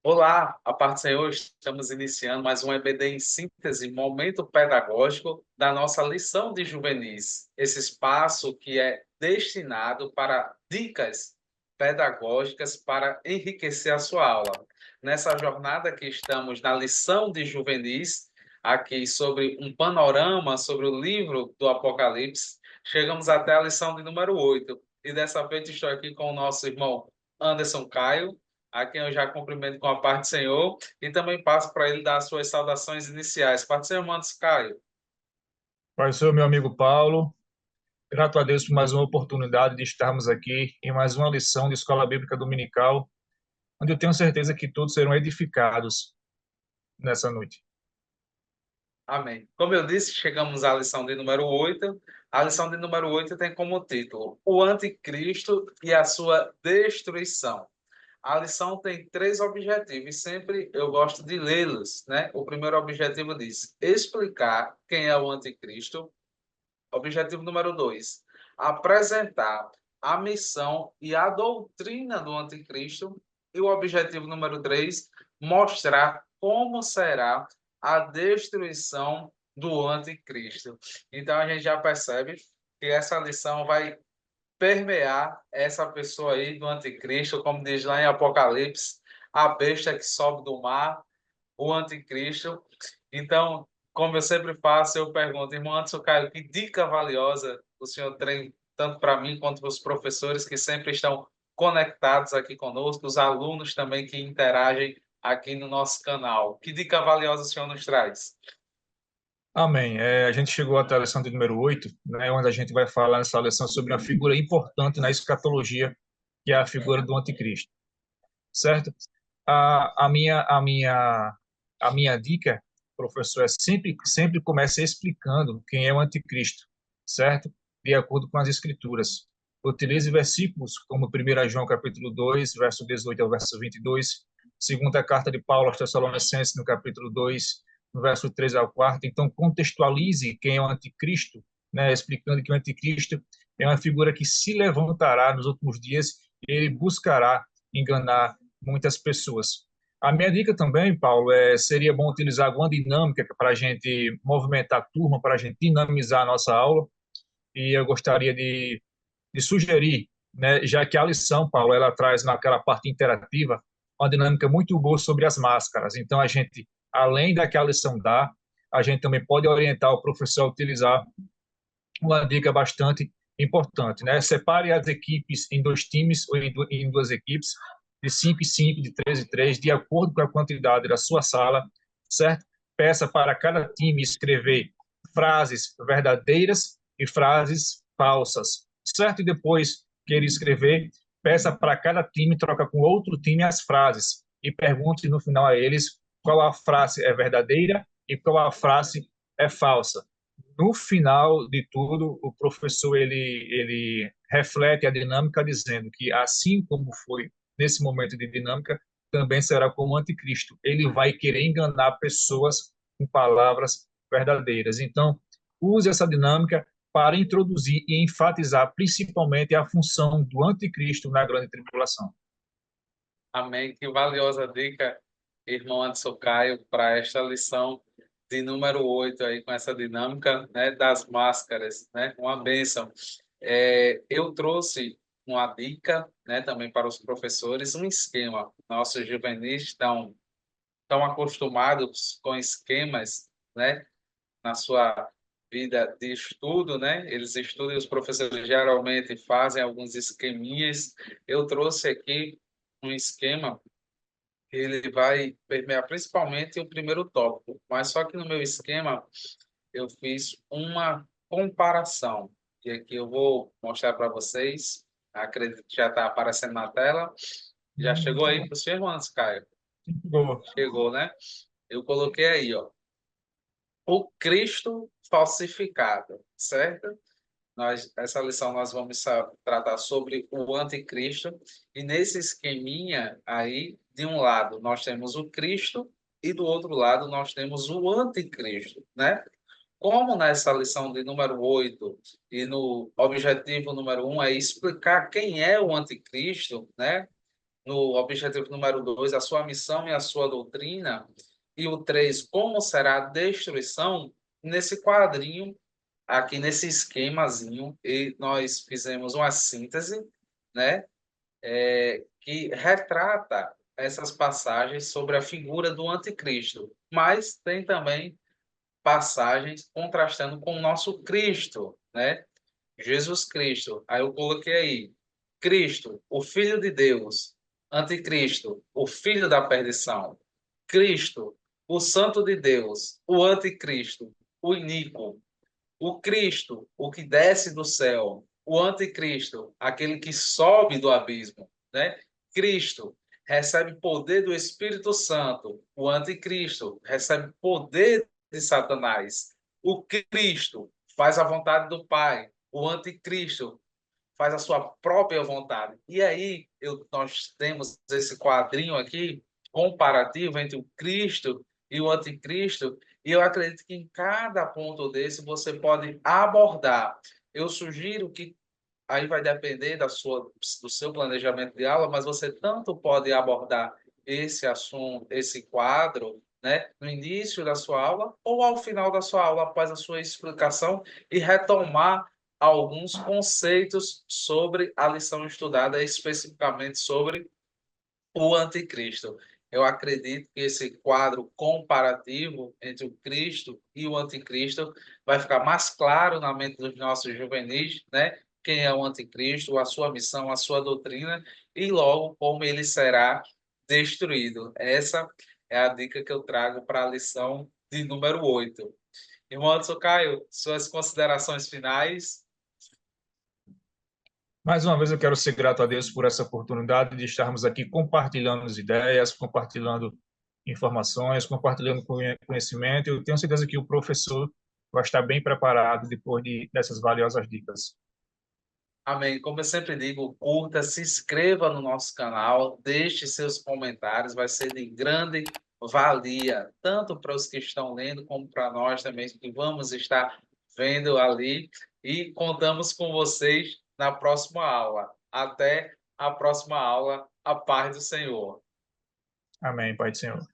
Olá, a paz do Senhor, estamos iniciando mais um EBD em síntese, momento pedagógico da nossa lição de juvenis. Esse espaço que é destinado para dicas pedagógicas para enriquecer a sua aula. Nessa jornada que estamos na lição de juvenis, aqui sobre um panorama sobre o livro do Apocalipse, chegamos até a lição de número 8. E dessa vez estou aqui com o nosso irmão Anderson Caio, a quem eu já cumprimento com a parte do Senhor, e também passo para ele dar as suas saudações iniciais. Parte do Senhor, Mandos Caio. Pai, sou meu amigo Paulo. Grato a Deus por mais uma oportunidade de estarmos aqui em mais uma lição de Escola Bíblica Dominical, onde eu tenho certeza que todos serão edificados nessa noite. Amém. Como eu disse, chegamos à lição de número 8. A lição de número 8 tem como título O Anticristo e a Sua Destruição. A lição tem três objetivos e sempre eu gosto de lê-los, né? O primeiro objetivo diz explicar quem é o anticristo. Objetivo número 2, apresentar a missão e a doutrina do anticristo. E o objetivo número 3, mostrar como será a destruição do anticristo. Então a gente já percebe que essa lição vai permear essa pessoa aí do anticristo, como diz lá em Apocalipse, a besta que sobe do mar, o anticristo. Então, como eu sempre faço, eu pergunto, irmão Anderson Caio, que dica valiosa o senhor tem, tanto para mim quanto para os professores que sempre estão conectados aqui conosco, os alunos também que interagem aqui no nosso canal. Que dica valiosa o senhor nos traz? Amém. A gente chegou até a lição de número 8, né, onde a gente vai falar nessa lição sobre uma figura importante na escatologia, que é a figura do anticristo, certo? A minha dica, professor, é sempre comece explicando quem é o anticristo, certo? De acordo com as escrituras. Utilize versículos como 1 João capítulo 2, verso 18 ao verso 22, segunda carta de Paulo aos Tessalonicenses no capítulo 2, no verso 3 ao 4. Então, contextualize quem é o anticristo, né? Explicando que o anticristo é uma figura que se levantará nos últimos dias e ele buscará enganar muitas pessoas. A minha dica também, Paulo, seria bom utilizar alguma dinâmica para a gente movimentar a turma, para a gente dinamizar a nossa aula. E eu gostaria de sugerir, né, já que a lição, Paulo, ela traz naquela parte interativa uma dinâmica muito boa sobre as máscaras. Então, a gente, além daquela lição dá, a gente também pode orientar o professor a utilizar uma dica bastante importante, né? Separe as equipes em dois times ou em duas equipes, de 5 e 5, de 3 e 3, de acordo com a quantidade da sua sala, certo? Peça para cada time escrever frases verdadeiras e frases falsas, certo? E depois que ele escrever, peça para cada time trocar com outro time as frases e pergunte no final a eles qual a frase é verdadeira e qual a frase é falsa. No final de tudo, o professor ele reflete a dinâmica dizendo que assim como foi nesse momento de dinâmica, também será como o anticristo. Ele vai querer enganar pessoas com palavras verdadeiras. Então, use essa dinâmica para introduzir e enfatizar principalmente a função do anticristo na grande tribulação. Amém. Que valiosa dica, irmão Anderson Caio, para esta lição de número 8 aí, com essa dinâmica, né, das máscaras, né? Uma bênção. Eu trouxe uma dica, né, também para os professores, um esquema. Nossos juvenis estão acostumados com esquemas, né, na sua vida de estudo, né? Eles estudam e os professores geralmente fazem alguns esqueminhas. Eu trouxe aqui um esquema, ele vai permear principalmente o primeiro tópico, mas só que no meu esquema eu fiz uma comparação. E aqui eu vou mostrar para vocês. Acredito que já está aparecendo na tela. Já chegou Muito aí bom. para os irmãos, Caio? Boa. Chegou, né? Eu coloquei aí, ó, o Cristo falsificado, certo? Essa lição nós vamos tratar sobre o anticristo, e nesse esqueminha aí, de um lado nós temos o Cristo e do outro lado nós temos o anticristo, né? Como nessa lição de número 8 e no objetivo número 1 é explicar quem é o anticristo, né? no objetivo número 2, a sua missão e a sua doutrina, e o 3, como será a destruição, nesse quadrinho, aqui nesse esquemazinho, e nós fizemos uma síntese, né, que retrata essas passagens sobre a figura do anticristo, mas tem também passagens contrastando com o nosso Cristo, né? Jesus Cristo. Aí eu coloquei aí, Cristo, o Filho de Deus, Anticristo, o Filho da perdição, Cristo, o Santo de Deus, o Anticristo, o iníquo, o Cristo, o que desce do céu, o Anticristo, aquele que sobe do abismo, né? Cristo recebe poder do Espírito Santo, o Anticristo recebe poder de Satanás, o Cristo faz a vontade do Pai, o Anticristo faz a sua própria vontade. E aí nós temos esse quadrinho aqui comparativo entre o Cristo e o Anticristo, e eu acredito que em cada ponto desse você pode abordar. Eu sugiro que aí vai depender do seu planejamento de aula, mas você tanto pode abordar esse assunto, esse quadro, né, no início da sua aula ou ao final da sua aula, após a sua explicação, e retomar alguns conceitos sobre a lição estudada, especificamente sobre o anticristo. Eu acredito que esse quadro comparativo entre o Cristo e o anticristo vai ficar mais claro na mente dos nossos juvenis, né? Quem é o anticristo, a sua missão, a sua doutrina e logo como ele será destruído. Essa é a dica que eu trago para a lição de número 8. Irmão Anderson Caio, suas considerações finais. Mais uma vez eu quero ser grato a Deus por essa oportunidade de estarmos aqui compartilhando as ideias, compartilhando informações, compartilhando conhecimento. Eu tenho certeza que o professor vai estar bem preparado depois dessas valiosas dicas. Amém. Como eu sempre digo, curta, se inscreva no nosso canal, deixe seus comentários, vai ser de grande valia, tanto para os que estão lendo, como para nós também, que vamos estar vendo ali. E contamos com vocês na próxima aula. Até a próxima aula. A paz do Senhor. Amém, Pai do Senhor.